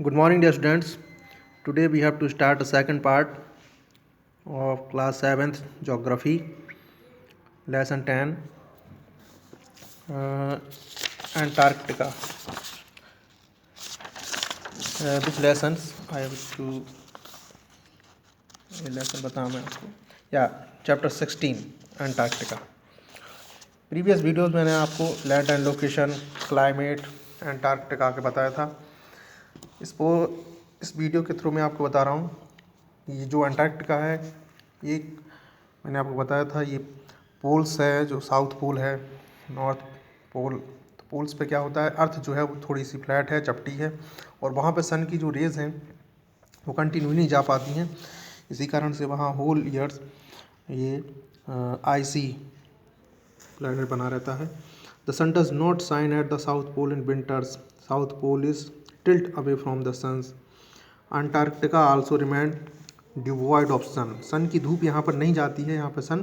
Good morning, dear students. Today we have to start the second part of class 7th geography, lesson 10, Antarctica. This lessons I have to ये lesson बताऊँ मैं आपको chapter 16 Antarctica. Previous videos मैंने आपको land and location, climate, Antarctica के बताया था। इस वीडियो के थ्रू मैं आपको बता रहा हूँ ये जो अंटार्कटिका है ये मैंने आपको बताया था ये पोल्स है, जो साउथ पोल है, नॉर्थ पोल। तो पोल्स पे क्या होता है, अर्थ जो है वो थोड़ी सी फ्लैट है, चपटी है, और वहाँ पे सन की जो रेज़ हैं वो कंटिन्यू नहीं जा पाती हैं। इसी कारण से वहाँ होल ईयर्स ये आईसी प्लैनेट बना रहता है। The sun does not shine at the south pole in winters, south pole is tilt away from the suns. Antarctica also remain devoid of sun, sun की धूप यहाँ पर नहीं जाती है, यहाँ पर सन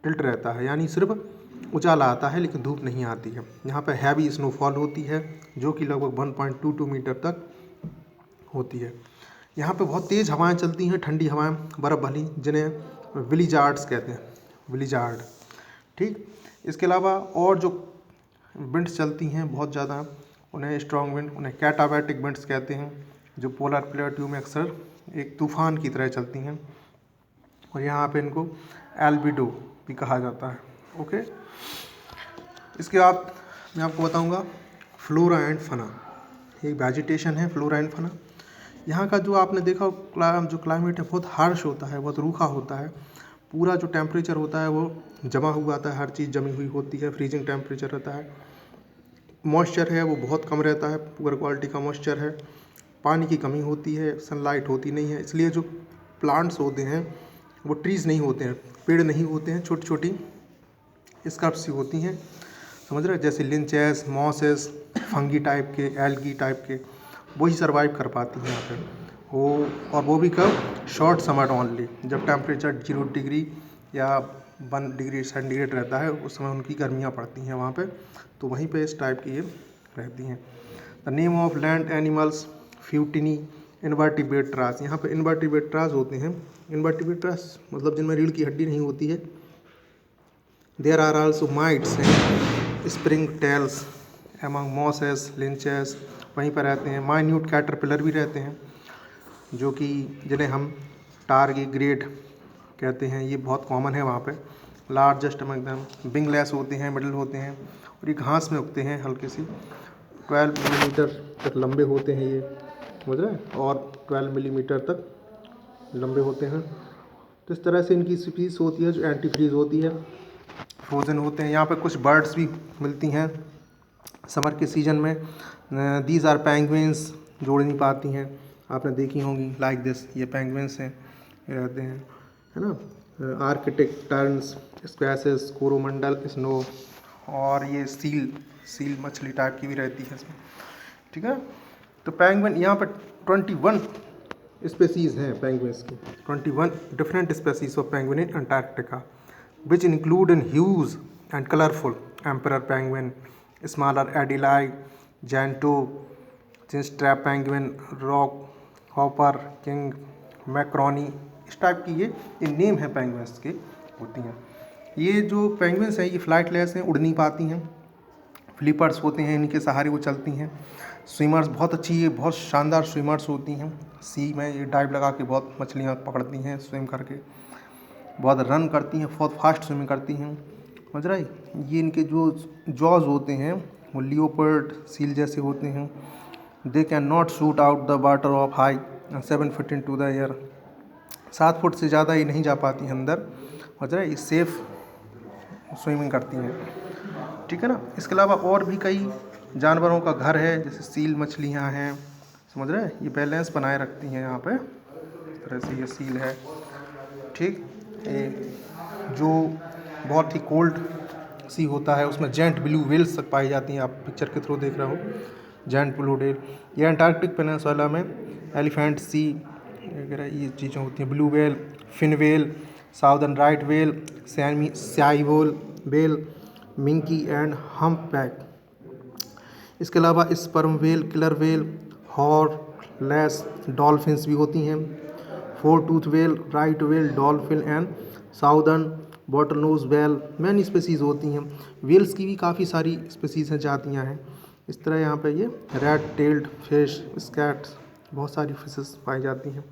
टिल्ट रहता है, यानी सिर्फ उजाला आता है लेकिन धूप नहीं आती है। यहाँ पर हैवी स्नोफॉल होती है जो कि लगभग 1.22 मीटर तक होती है। यहाँ पे बहुत तेज़ हवाएं चलती हैं, ठंडी हवाएं, बर्फ़ भली, जिन्हें विलिजार्ड्स कहते हैं, विलिजार्ड। ठीक, इसके अलावा और जो विंड्स चलती हैं बहुत ज़्यादा, उन्हें स्ट्रॉन्ग विंड, उन्हें कैटाबैटिक विंड्स कहते हैं, जो पोलर प्लेट्यू में अक्सर एक तूफ़ान की तरह चलती हैं, और यहाँ पे इनको एल्बिडो भी कहा जाता है। ओके, इसके बाद मैं आपको बताऊंगा फ्लोरा एंड फना। एक वेजिटेशन है, फ्लोरा एंड फना। यहाँ का जो आपने देखा जो क्लाइमेट है बहुत हार्श होता है, बहुत रूखा होता है। पूरा जो टेम्परेचर होता है वो जमा हुआ आता है, हर चीज़ जमी हुई होती है, फ्रीजिंग टेम्परेचर रहता है। मॉइस्चर है वो बहुत कम रहता है, पुअर क्वालिटी का मॉइस्चर है। पानी की कमी होती है, सनलाइट होती नहीं है, इसलिए जो प्लांट्स होते हैं वो ट्रीज़ नहीं होते हैं, पेड़ नहीं होते हैं, छोटी छोटी स्कर्प्स सी होती हैं, समझ रहे हैं, जैसे लिंचेस, मॉसेस, फंगी टाइप के, एल्गी टाइप के, वही सर्वाइव कर पाती हैं यहाँ पे। वो भी कब, शॉर्ट समर ओनली, जब टेम्परेचर 0 डिग्री या 1 डिग्री सेंटीग्रेड रहता है, उस समय उनकी गर्मियाँ पड़ती हैं वहाँ पे, तो वहीं पे इस टाइप की ये रहती हैं। The name of land animals few tiny invertebrates. यहाँ पे इन्वर्टिब्रेट्रास होते हैं, इन्वर्टिब्रेट्रास मतलब जिनमें रीढ़ की हड्डी नहीं होती है। There are also mites and springtails among mosses, lichens, वहीं पर रहते हैं। माइन्यूट कैटरपिलर भी रहते हैं, जो कि जिन्हें हम टारगीग्रेड कहते हैं, ये बहुत कॉमन है वहाँ पे। लार्जेस्ट अमंग देम विंगलेस होते हैं, मिडल होते हैं, और ये घास में उगते हैं, हल्के सी 12 मिलीमीटर तक लंबे होते हैं ये, समझ रहे हैं, और 12 मिलीमीटर तक लंबे होते हैं। तो इस तरह से इनकी स्पीसीज होती है जो एंटी फ्रीज होती है, फ्रोजन होते हैं। यहाँ पे कुछ बर्ड्स भी मिलती हैं समर के सीज़न में। दीज आर पेंगुइन्स, जोड़ नहीं पाती हैं, आपने देखी होंगी, लाइक दिस, ये पेंगुइन्स हैं, ये रहते हैं, है ना। आर्कटिक टर्न्स, स्क्वैसेस, कोरोमंडल स्नो, और ये सील मछली टाइप की भी रहती है इसमें, ठीक है। तो पेंगुइन यहाँ पर 21 स्पेसीज़ हैं पेंगुइन्स की, 21 different species of penguin in Antarctica, which include in huge and colorful emperor penguin, smaller Adélie, Janto, chinstrap penguin, rock hopper, king macaroni, इस टाइप की ये नेम है पेंगुइन्स के होती हैं। ये जो पेंगुइन्स हैं ये फ्लाइटलेस हैं, उड़ नहीं पाती हैं, फ्लिपर्स होते हैं, इनके सहारे वो चलती हैं। स्विमर्स बहुत अच्छी, ये बहुत शानदार स्विमर्स होती हैं, सी में ये डाइव लगा के बहुत मछलियाँ पकड़ती हैं स्विम करके, बहुत रन करती हैं, बहुत फास्ट स्विमिंग करती हैं, समझ रहा है। ये इनके जो जॉज होते हैं वो लियोपर्ड सील जैसे होते हैं। They can not shoot out the water of high 7 feet into the air, 7 foot से ज़्यादा ये नहीं जा पाती हैं अंदर, समझ रहे, ये सेफ स्विमिंग करती हैं, ठीक है ना। इसके अलावा और भी कई जानवरों का घर है, जैसे सील मछलियाँ हैं, समझ रहे हैं, ये बैलेंस बनाए रखती हैं यहाँ पे, इस तरह से ये सील है, ठीक। जो बहुत ही कोल्ड सी होता है उसमें जेंट ब्लू व्हेल्स तक पाई जाती हैं, आप पिक्चर के थ्रू देख रहे हो, जेंट ब्लू व्हेल। ये अंटार्कटिक पेनिनसुला में एलिफेंट सी वगैरह ये चीज़ें होती हैं। Blue whale, fin whale, southern right whale, sei whale, minke and humpback. इसके अलावा sperm whale, killer whale, hourglass dolphins भी होती हैं, 4 tooth whale, right whale, dolphin and southern bottlenose whale, many species होती हैं। वेल्स की भी काफ़ी सारी स्पीसीज़ हैं, जातियाँ हैं। इस तरह यहाँ पे ये रेड टेल्ड फिश, स्कैट्स, बहुत सारी फिशेस पाई जाती हैं।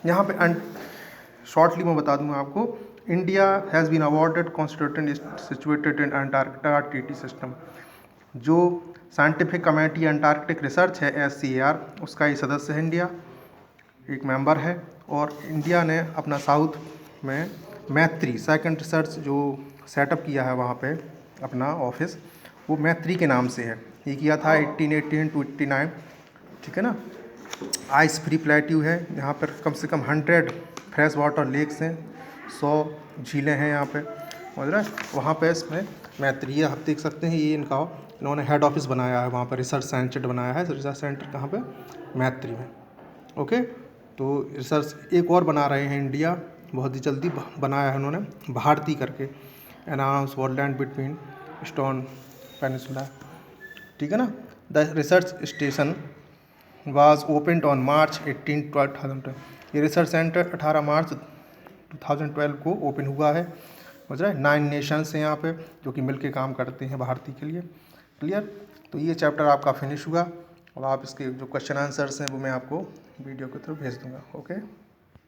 यहाँ पे शॉर्टली मैं बता दूंगा आपको, India has been awarded constituent situated in Antarctica treaty system. जो साइंटिफिक कमेटी अंटार्कटिक रिसर्च है SCAR, उसका ये सदस्य है इंडिया, एक मेंबर है। और इंडिया ने अपना साउथ में मैत्री सेकंड रिसर्च जो सेटअप किया है वहाँ पे अपना ऑफिस, वो मैत्री के नाम से है। ये किया था 1818 to 89, ठीक है ना। आइस फ्री प्लेट्यू है, यहाँ पर कम से कम 100 फ्रेश वाटर लेक्स हैं, 100 झीलें हैं यहाँ पे, समझ रहे हैं। वहाँ पे इसमें मैत्री, आप देख सकते हैं, ये इन्होंने हेड ऑफिस बनाया है वहाँ पर, रिसर्च सेंटर बनाया है। रिसर्च सेंटर कहाँ पे? मैत्री में। ओके, तो रिसर्च एक और बना रहे हैं इंडिया, बहुत ही जल्दी बनाया है उन्होंने, भारती करके, एनाउंस वॉलैंड बिटवीन स्टोन पेनिसुला, ठीक है ना। The research station was opened on March 18, 2012। ये रिसर्च सेंटर 18 मार्च 2012 को ओपन हुआ है, समझ रहे हैं। 9 नेशंस हैं यहाँ पे जो कि मिलके काम करते हैं भारती के लिए। क्लियर? तो ये चैप्टर आपका फिनिश हुआ। अब आप इसके जो क्वेश्चन आंसर्स हैं वो मैं आपको वीडियो के थ्रू भेज दूँगा। ओके।